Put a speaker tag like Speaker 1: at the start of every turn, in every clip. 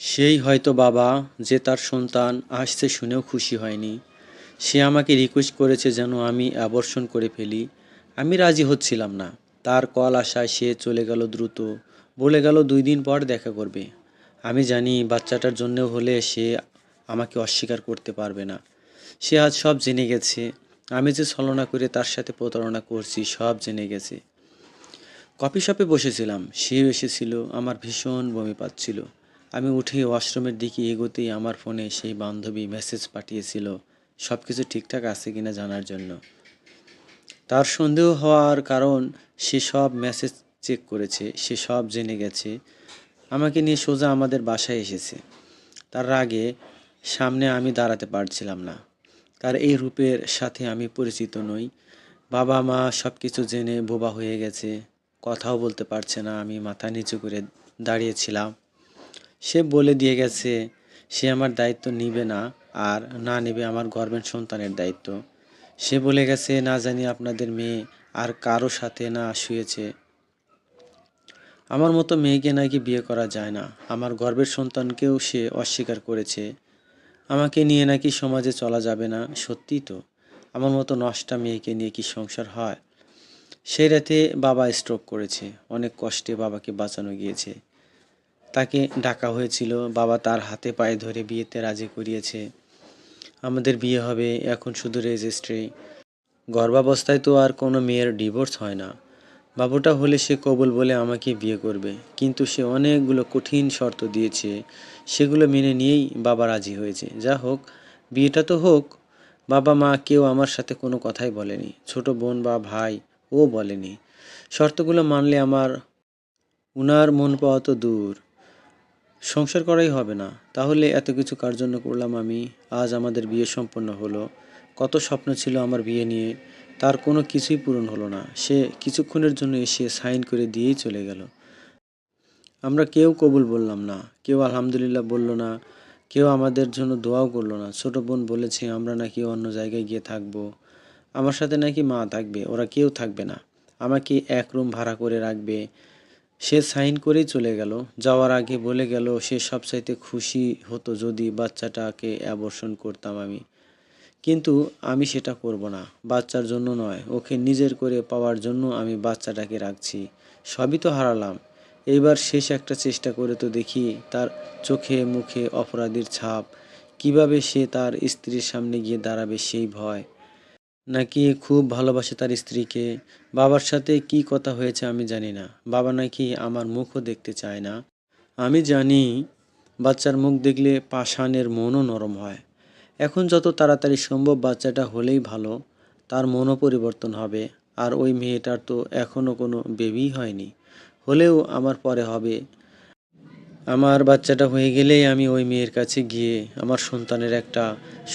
Speaker 1: সেই হয়তো বাবা যে তার সন্তান আসছে শুনেও খুশি হয়নি। সে আমাকে রিকোয়েস্ট করেছে যেন আমি অ্যাবর্শন করে ফেলি। আমি রাজি হচ্ছিলাম না। তার কল আসায় সে চলে গেল দ্রুত। বলে গেল 2 দিন পর দেখা করবে। আমি জানি বাচ্চাটার জন্য হলে সে আমাকে অস্বীকার করতে পারবে না। সে আজ সব জেনে গেছে। আমি যে ছলনা করে তার সাথে প্রতারণা করছি সব জেনে গেছে। কফি শপে বসেছিলাম, সেও এসেছিল। আমার ভীষণ বমি পাচ্ছিল। আমি উঠে ওয়াশরুমের দিকে এগোতেই আমার ফোনে সেই বান্ধবী মেসেজ পাঠিয়েছিল সব কিছু ঠিকঠাক আছে কিনা জানার জন্য। তার সন্দেহ হওয়ার কারণ, সে সব মেসেজ চেক করেছে, সে সব জেনে গেছে। আমাকে নিয়ে সোজা আমাদের বাসায় এসেছে। তার রাগে সামনে আমি দাঁড়াতে পারছিলাম না। তার এই রূপের সাথে আমি পরিচিত নই। বাবা মা সব কিছু জেনে বোবা হয়ে গেছে। কথাও বলতে পারছে না। আমি মাথা নিচু করে দাঁড়িয়েছিলাম। সে বলে দিয়ে গেছে সে আমার দায়িত্ব নিবে না, আর না নেবে আমার গর্ভের সন্তানের দায়িত্ব। সে বলে গেছে না জানি আপনাদের মেয়ে আর কারো সাথে না শুয়েছে। আমার মতো মেয়েকে নাকি বিয়ে করা যায় না। আমার গর্ভের সন্তানকেও সে অস্বীকার করেছে। আমাকে নিয়ে নাকি সমাজে চলা যাবে না। সত্যিই তো, আমার মতো নষ্টা মেয়েকে নিয়ে কি সংসার হয়? সেই রাতে বাবা স্ট্রোক করেছে। অনেক কষ্টে বাবাকে বাঁচানো গিয়েছে। তাকে ডাকা হয়েছিল। বাবা তার হাতে পায়ে ধরে বিয়েতে রাজি করিয়েছে। আমাদের বিয়ে হবে, এখন শুধু রেজিস্ট্রি। গর্ভাবস্থায় তো আর কোনো মেয়ের ডিভোর্স হয় না। বাবুটা হলে সে কবুল বলে আমাকে বিয়ে করবে। কিন্তু সে অনেকগুলো কঠিন শর্ত দিয়েছে। সেগুলো মেনে নিয়েই বাবা রাজি হয়েছে। যা হোক, বিয়েটা তো হোক। বাবা মা কেউ আমার সাথে কোনো কথাই বলেনি। ছোট বোন বা ভাই ও বলেনি। শর্তগুলো মানলে আমার উনার মন পাওয়া তো দূর, সংসার করাই হবে না। তাহলে এত কিছু কার জন্য করলাম আমি? আজ আমাদের বিয়ে সম্পন্ন হলো। কত স্বপ্ন ছিল আমার বিয়ে নিয়ে, তার কোনো কিছুই পূরণ হলো না। সে কিছুক্ষণের জন্য এসে সাইন করে দিয়েই চলে গেল। আমরা কেউ কবুল বললাম না, কেউ আলহামদুলিল্লাহ বলল না, কেউ আমাদের জন্য দোয়াও করলো না। ছোট বোন বলেছে আমরা নাকি অন্য জায়গায় গিয়ে থাকবো। আমার সাথে নাকি মা থাকবে, ওরা কেউ থাকবে না। আমাকে এক রুম ভাড়া করে রাখবে। সে সাইন করেই চলে গেল। যাওয়ার আগে বলে গেল সে সবচাইতে খুশি হতো যদি বাচ্চাটাকে অ্যাবর্শন করতাম আমি। কিন্তু আমি সেটা করব না। বাচ্চার জন্য নয়, ওকে নিজের করে পাওয়ার জন্য আমি বাচ্চাটাকে রাখছি। সবই তো হারালাম। এইবার শেষ একটা চেষ্টা করে তো দেখি। তার চোখে মুখে অপরাধীর ছাপ। কিভাবে সে তার স্ত্রীর সামনে গিয়ে দাঁড়াবে সেই ভয়। নাকি খুব ভালোবাসে তার স্ত্রীকে। বাবার সাথে কি কথা হয়েছে আমি জানি না। বাবা নাকি আমার মুখও দেখতে চায় না। আমি জানি বাচ্চার মুখ দেখলে পাষাণের মনও নরম হয়। এখন যত তাড়াতাড়ি সম্ভব বাচ্চাটা হলেই ভালো। তার মনও পরিবর্তন হবে। আর ওই মেয়েটার তো এখনও কোনো বেবিই হয়নি। হলেও আমার পরে হবে। আমার বাচ্চাটা হয়ে গেলেই আমি ওই মেয়ের কাছে গিয়ে আমার সন্তানের একটা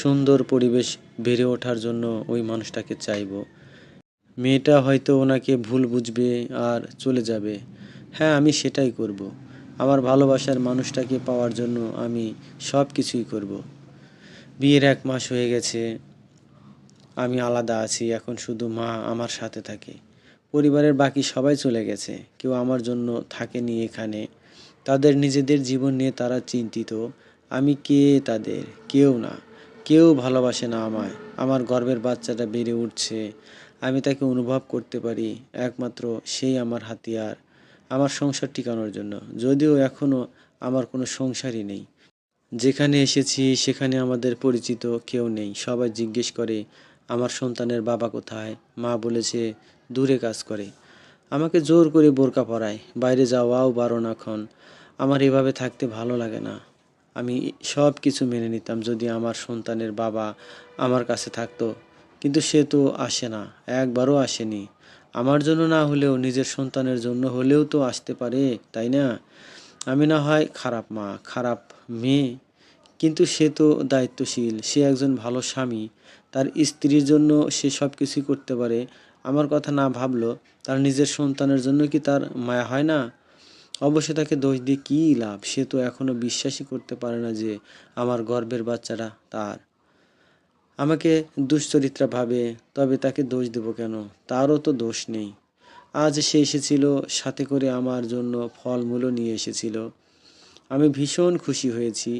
Speaker 1: সুন্দর পরিবেশ বেড়ে ওঠার জন্য ওই মানুষটাকে চাইবো। মেয়েটা হয়তো ওনাকে ভুল বুঝবে আর চলে যাবে। হ্যাঁ, আমি সেটাই করব। আমার ভালোবাসার মানুষটাকে পাওয়ার জন্য আমি সব কিছুই করব। বিয়ের 1 মাস হয়ে গেছে। আমি আলাদা আছি। এখন শুধু মা আমার সাথে থাকে। পরিবারের বাকি সবাই চলে গেছে। কেউ আমার জন্য থাকেনি এখানে। তাদের নিজেদের জীবন নিয়ে তারা চিন্তিত। আমি কে তাদের? কেউ না। কেউ ভালোবাসে না আমায়। আমার গর্ভের বাচ্চাটা বেড়ে উঠছে। আমি তাকে অনুভব করতে পারি। একমাত্র সেই আমার হাতিয়ার। আমার সংসার টিকানোর জন্য। যদিও এখনও আমার কোনো সংসারই নেই। যেখানে এসেছি সেখানে আমাদের পরিচিত কেউ নেই। সবাই জিজ্ঞেস করে আমার সন্তানের বাবা কোথায়? মা বলেছে দূরে কাজ করে। আমাকে জোর করে বোরকা পরায়। বাইরে যাওয়াও বারণ এখন। আমার এভাবে থাকতে ভালো লাগে না। আমি সব কিছু মেনে নিতাম যদি আমার সন্তানের বাবা আমার কাছে থাকতো। কিন্তু সে তো আসে না, একবারও আসেনি। আমার জন্য না হলেও নিজের সন্তানের জন্য হলেও তো আসতে পারে, তাই না? আমি না হয় খারাপ মা, খারাপ মেয়ে, কিন্তু সে তো দায়িত্বশীল। সে একজন ভালো স্বামী। তার স্ত্রীর জন্য সে সব কিছুই করতে পারে। আমার কথা না ভাবলো তার নিজের সন্তানের জন্য কি তার মায়া হয় না? অবশ্য তাকে দোষ দিয়ে কী লাভ? সে তো এখনও বিশ্বাসই করতে পারে না যে আমার গর্ভের বাচ্চাটা তার। আমাকে দুশ্চরিত্রা ভাবে। তবে তাকে দোষ দেব কেন? তারও তো দোষ নেই। আজ সে এসেছিল, সাথে করে আমার জন্য ফলমূলও নিয়ে এসেছিল। আমি ভীষণ খুশি হয়েছি।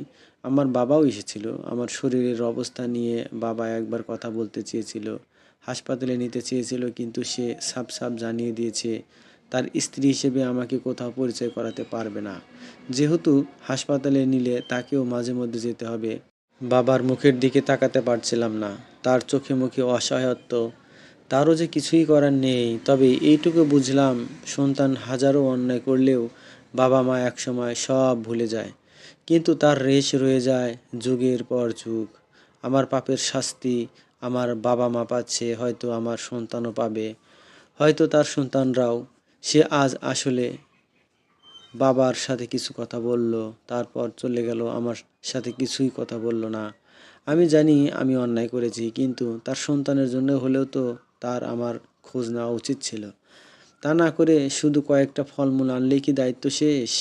Speaker 1: আমার বাবাও এসেছিল। আমার শরীরের অবস্থা নিয়ে বাবা একবার কথা বলতে চেয়েছিল। হাসপাতালে নিতে চেয়েছিল, কিন্তু সে সাফ সাফ জানিয়ে দিয়েছে তার স্ত্রী হিসেবে আমাকে কোথাও পরিচয় করাতে পারবে না। যেহেতু হাসপাতালে নিলে তাকেও মাঝে মধ্যে যেতে হবে। বাবার মুখের দিকে তাকাতে পারছিলাম না। তার চোখে মুখে অসহায়ত্ব। তারও যে কিছুই করার নেই। তবে এইটুকু বুঝলাম, সন্তান হাজারো অন্যায় করলেও বাবা মা একসময় সব ভুলে যায়। কিন্তু তার রেশ রয়ে যায় যুগের পর যুগ। আমার পাপের শাস্তি আমার বাবা মা পাচ্ছে, হয়তো আমার সন্তানও পাবে। হয়তো তার সন্তানরাও। সে আজ আসলে বাবার সাথে কিছু কথা বলল, তারপর চলে গেল, আমার সাথে কিছুই কথা বলল না। আমি জানি আমি অন্যায় করেছি, কিন্তু তার সন্তানের জন্য হলেও তো তার আমার খোঁজ নেওয়া উচিত ছিল। তা না করে শুধু কয়েকটা ফলমূল আনলেই কি দায়িত্ব শেষ?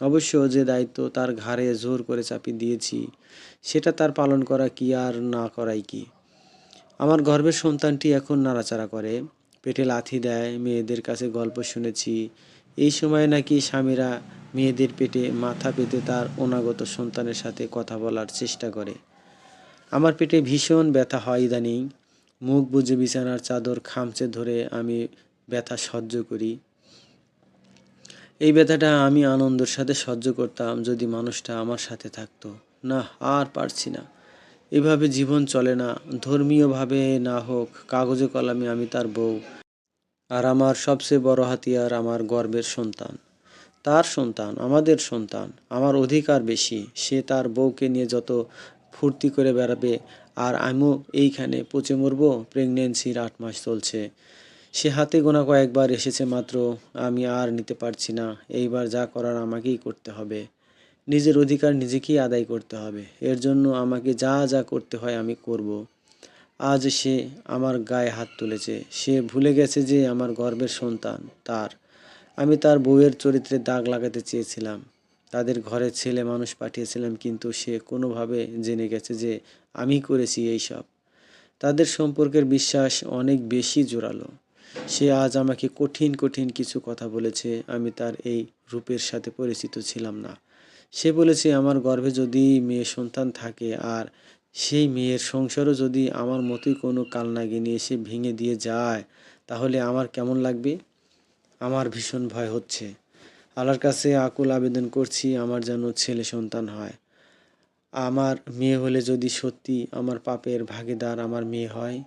Speaker 1: অবশ্য যে দায়িত্ব তার ঘাড়ে জোর করে চাপিয়ে দিয়েছি, সেটা তার পালন করা কি আর না করাই কি? আমার গর্ভের সন্তানটি এখন নাড়াচাড়া করে, পেটে লাথি দেয়, মেয়েদের কাছে গল্প শুনেছি এই সময় নাকি স্বামীরা মেয়েদের পেটে মাথা পেতে তার অনাগত সন্তানের সাথে কথা বলার চেষ্টা করে। আমার পেটে ভীষণ ব্যথা হয় ইদানিং। মুখ বুজে বিছানার চাদর খামচে ধরে আমি ব্যথা সহ্য করি। এই ব্যথাটা আমি আনন্দের সাথে সহ্য করতাম যদি মানুষটা আমার সাথে থাকতো। না, আর পারছি না। এভাবে জীবন চলে না। ধর্মীয়ভাবে না হোক, কাগজে কলমে আমি তার বউ। আর আমার সবচেয়ে বড় হাতিয়ার আমার গর্ভের সন্তান। তার সন্তান, আমাদের সন্তান। আমার অধিকার বেশি। সে তার বউকে নিয়ে যত ফুর্তি করে বেড়াবে, আর আমিও এইখানে পচে মরবো। প্রেগনেন্সির 8 মাস চলছে। সে হাতে গোনা কয়েকবার এসেছে মাত্র। আমি আর নিতে পারছি না। এইবার যা করার আমাকেই করতে হবে। নিজের অধিকার নিজেকেই আদায় করতে হবে। এর জন্য আমাকে যা যা করতে হয় আমি করব। আজ সে আমার গায়ে হাত তুলেছে। সে ভুলে গেছে যে আমার গর্ভের সন্তান তার। আমি তার বউয়ের চরিত্রে দাগ লাগাতে চেয়েছিলাম। তাদের ঘরে ছেলে মানুষ পাঠিয়েছিলাম, কিন্তু সে কোনোভাবে জেনে গেছে যে আমি করেছি এইসব। তাদের সম্পর্কের বিশ্বাস অনেক বেশি জোরালো। সে আজ আমাকে কঠিন কঠিন কিছু কথা বলেছে। আমি তার এই রূপের সাথে পরিচিত ছিলাম না। সে বলেছে আমার গর্ভে যদি মেয়ে সন্তান থাকে, আর সেই মেয়ের সংসারও যদি আমার মতোই কোনো কালনাগিনী এসে ভেঙে দিয়ে যায়, তাহলে আমার কেমন লাগবে? আমার ভীষণ ভয় হচ্ছে। আল্লাহর কাছে আকুল আবেদন করছি আমার যেন ছেলে সন্তান হয়। আমার মেয়ে হলে যদি সত্যি আমার পাপের ভাগীদার আমার মেয়ে হয়,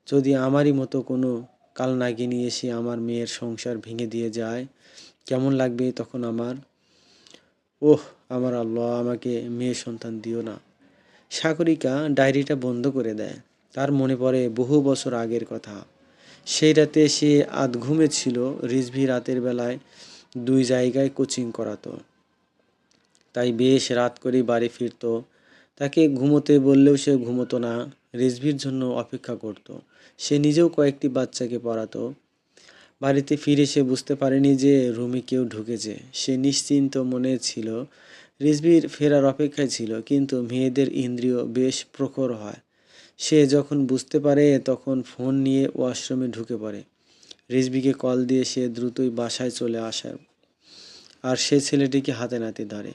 Speaker 1: যদি আমারই মতো কোনো কালনাগিনী এসে আমার মেয়ের সংসার ভেঙে দিয়ে যায়, কেমন লাগবে তখন আমার? ওহ আমার আল্লাহ, আমাকে মেয়ে সন্তান দিও না। সাগরিকা ডায়েরিটা বন্ধ করে দেয়। তার মনে পড়ে বহু বছর আগের কথা। সেই রাতে সে আধঘুমে ছিল। রিজভী রাতের বেলায় 2 জায়গায় কোচিং করাতো, তাই বেশ রাত করেই বাড়ি ফিরত। তাকে ঘুমোতে বললেও সে ঘুমোতো না, রিজভীর জন্য অপেক্ষা করত। সে নিজেও কয়েকটি বাচ্চাকে পড়াতো। বাড়িতে ফিরে সে বুঝতে পারেনি যে রুমে কেউ ঢুকেছে। সে নিশ্চিন্ত মনে ছিল, রিজভীর ফেরার অপেক্ষায় ছিল। কিন্তু মেয়েদের ইন্দ্রিয় বেশ প্রখর হয়। সে যখন বুঝতে পারে তখন ফোন নিয়ে ওয়াশরুমে ঢুকে পড়ে। রিজভীকে কল দিয়ে সে দ্রুতই বাসায় চলে আসে, আর সে ছেলেটিকে হাতে নাতে ধরে।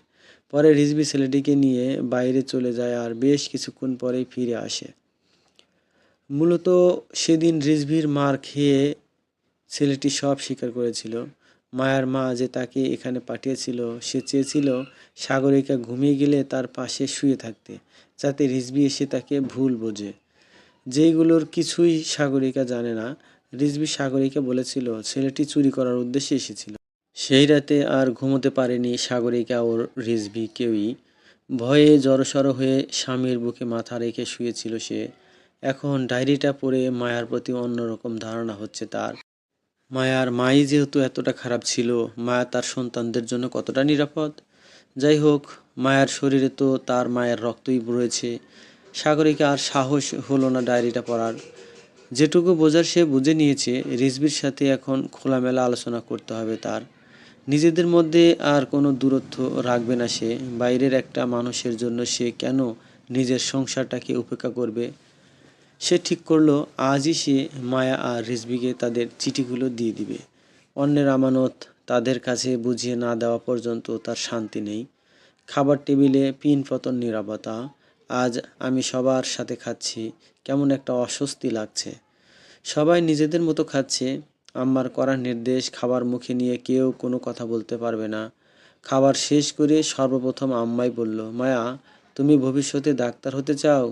Speaker 1: পরে রিজভী ছেলেটিকে নিয়ে বাইরে চলে যায়, আর বেশ কিছুক্ষণ পরেই ফিরে আসে। মূলত সেদিন রিজভীর মার খেয়ে ছেলেটি সব স্বীকার করেছিল। মায়ার মা যে তাকে এখানে পাঠিয়েছিল, সে চেয়েছিল সাগরিকা ঘুমিয়ে গেলে তার পাশে শুয়ে থাকতে, যাতে রিজভী এসে তাকে ভুল বোঝে। যেইগুলোর কিছুই সাগরিকা জানে না। রিজভী সাগরিকা বলেছিল ছেলেটি চুরি করার উদ্দেশ্যে এসেছিল। সেই রাতে আর ঘুমোতে পারেনি সাগরিকা ও রিজভী কেউই। ভয়ে জড়সড় হয়ে স্বামীর বুকে মাথা রেখে শুয়েছিল সে। এখন ডায়েরিটা পড়ে মায়ার প্রতি অন্যরকম ধারণা হচ্ছে তার। মায়ার মাই যেহেতু এতটা খারাপ ছিল, মায়া তার সন্তানদের জন্য কতটা নিরাপদ? যাই হোক, মায়ার শরীরে তো তার মায়ের রক্তই রয়েছে। সাগরিকা আর সাহস হলো না ডায়েরিটা পড়ার। যেটুকু বোঝার সে বুঝে নিয়েছে। রিজভীর সাথে এখন খোলামেলা আলোচনা করতে হবে তার। নিজেদের মধ্যে আর কোনো দূরত্ব রাখবে না সে। বাইরের একটা মানুষের জন্য সে কেন নিজের সংসারটাকে উপেক্ষা করবে? সে ঠিক করলো আজই সে মায়া আর রিজভীকে তাদের চিঠিগুলো দিয়ে দিবে। অন্যের আমানত তাদের কাছে বুঝিয়ে না দেওয়া পর্যন্ত তার শান্তি নেই। খাবার টেবিলে পিন পতন নীরবতা। আজ আমি সবার সাথে খাচ্ছি, কেমন একটা অস্বস্তি লাগছে। সবাই নিজেদের মতো খাচ্ছে। আম্মার কড়া নির্দেশ, খাবার মুখে নিয়ে কেউ কোনো কথা বলতে পারবে না। খাবার শেষ করে সর্বপ্রথম আম্মাই বলল, মায়া, তুমি ভবিষ্যতে ডাক্তার হতে চাও?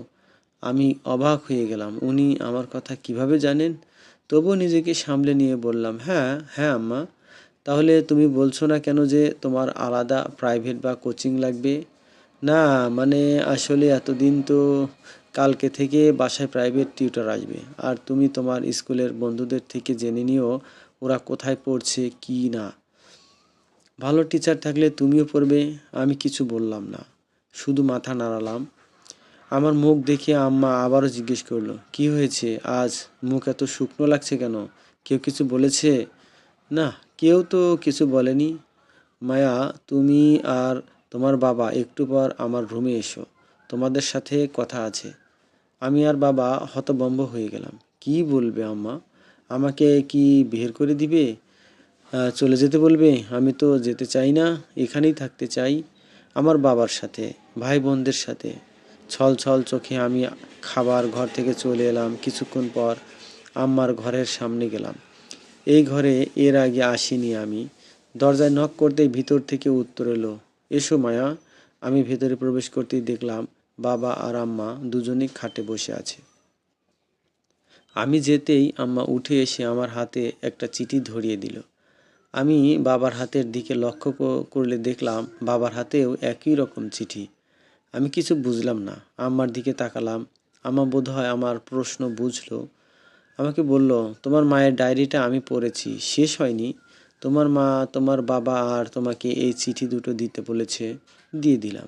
Speaker 1: আমি অবাক হয়ে গেলাম, উনি আমার কথা কিভাবে জানেন? তবুও নিজেকে সামলে নিয়ে বললাম, হ্যাঁ হ্যাঁ আম্মা। তাহলে তুমি বলছো না কেন যে তোমার আলাদা প্রাইভেট বা কোচিং লাগবে? না, মানে আসলে এতদিন তো, কালকে থেকে বাসায় প্রাইভেট টিউটর আসবে। আর তুমি তোমার স্কুলের বন্ধুদের থেকে জেনে নিও ওরা কোথায় পড়ছে কি না। ভালো টিচার থাকলে তুমিও পড়বে। আমি কিছু বললাম না, শুধু মাথা নাড়ালাম। আমার মুখ দেখে আম্মা আবারও জিজ্ঞেস করলো, কি হয়েছে আজ, মুখ এত শুকনো লাগছে কেন? কেউ কিছু বলেছে? না, কেউ তো কিছু বলেনি। মায়া, তুমি আর তোমার বাবা একটু পর আমার রুমে এসো, তোমাদের সাথে কথা আছে। আমি আর বাবা হতভম্ব হয়ে গেলাম। কি বলবে আম্মা? আমাকে কি বের করে দিবে? চলে যেতে বলবে? আমি তো যেতে চাই না, এখানেই থাকতে চাই আমার বাবার সাথে, ভাই বোনদের সাথে। ছল ছল চোখে আমি খাবার ঘর থেকে চলে এলাম। কিছুক্ষণ পর আম্মার ঘরের সামনে গেলাম। এই ঘরে এর আগে আসিনি আমি। দরজায় নক করতেই ভিতর থেকে উত্তর এলো, এসো মায়া। আমি ভেতরে প্রবেশ করতেই দেখলাম বাবা আর আম্মা দুজনেই খাটে বসে আছে। আমি যেতেই আম্মা উঠে এসে আমার হাতে একটা চিঠি ধরিয়ে দিল। আমি বাবার হাতের দিকে লক্ষ্য করলে দেখলাম বাবার হাতেও একই রকম চিঠি। আমি কিছু বুঝলাম না, আম্মার দিকে তাকালাম। আম্মা বোধহয় আমার প্রশ্ন বুঝলো। আমাকে বলল, তোমার মায়ের ডায়েরিটা আমি পড়েছি, শেষ হয়নি। তোমার মা, তোমার বাবা আর তোমাকে এই চিঠি দুটো দিতে বলেছে, দিয়ে দিলাম।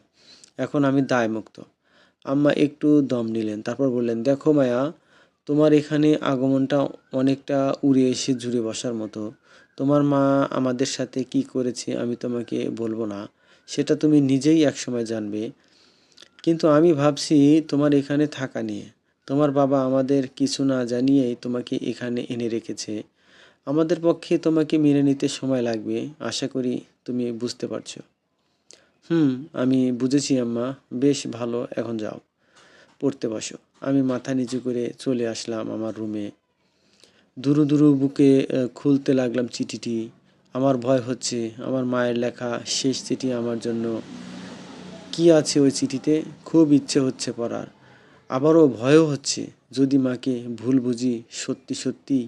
Speaker 1: এখন আমি দায়মুক্ত। আম্মা একটু দম নিলেন, তারপর বললেন, দেখো মায়া, তোমার এখানে আগমনটা অনেকটা উড়ে এসে জুড়ে বসার মতো। তোমার মা আমাদের সাথে কি করেছে আমি তোমাকে বলবো না, সেটা তুমি নিজেই একসময় জানবে। কিন্তু আমি ভাবছি তোমার এখানে থাকা নিয়ে। তোমার বাবা আমাদের কিছু না জানিয়েই তোমাকে এখানে এনে রেখেছে। আমাদের পক্ষে তোমাকে মেনে নিতে সময় লাগবে, আশা করি তুমি বুঝতে পারছো। হুম, আমি বুঝেছি আম্মা। বেশ ভালো, এখন যাও, পড়তে বসো। আমি মাথা নিচু করে চলে আসলাম আমার রুমে। দুরু দুরু বুকে খুলতে লাগলাম চিঠিটি। আমার ভয় হচ্ছে, আমার মায়ের লেখা শেষ চিঠি আমার জন্য। কি আছে ওই চিঠিতে? খুব ইচ্ছে হচ্ছে পড়ার, আবারও ভয়ও হচ্ছে, যদি মাকে ভুল বুঝি সত্যি সত্যি।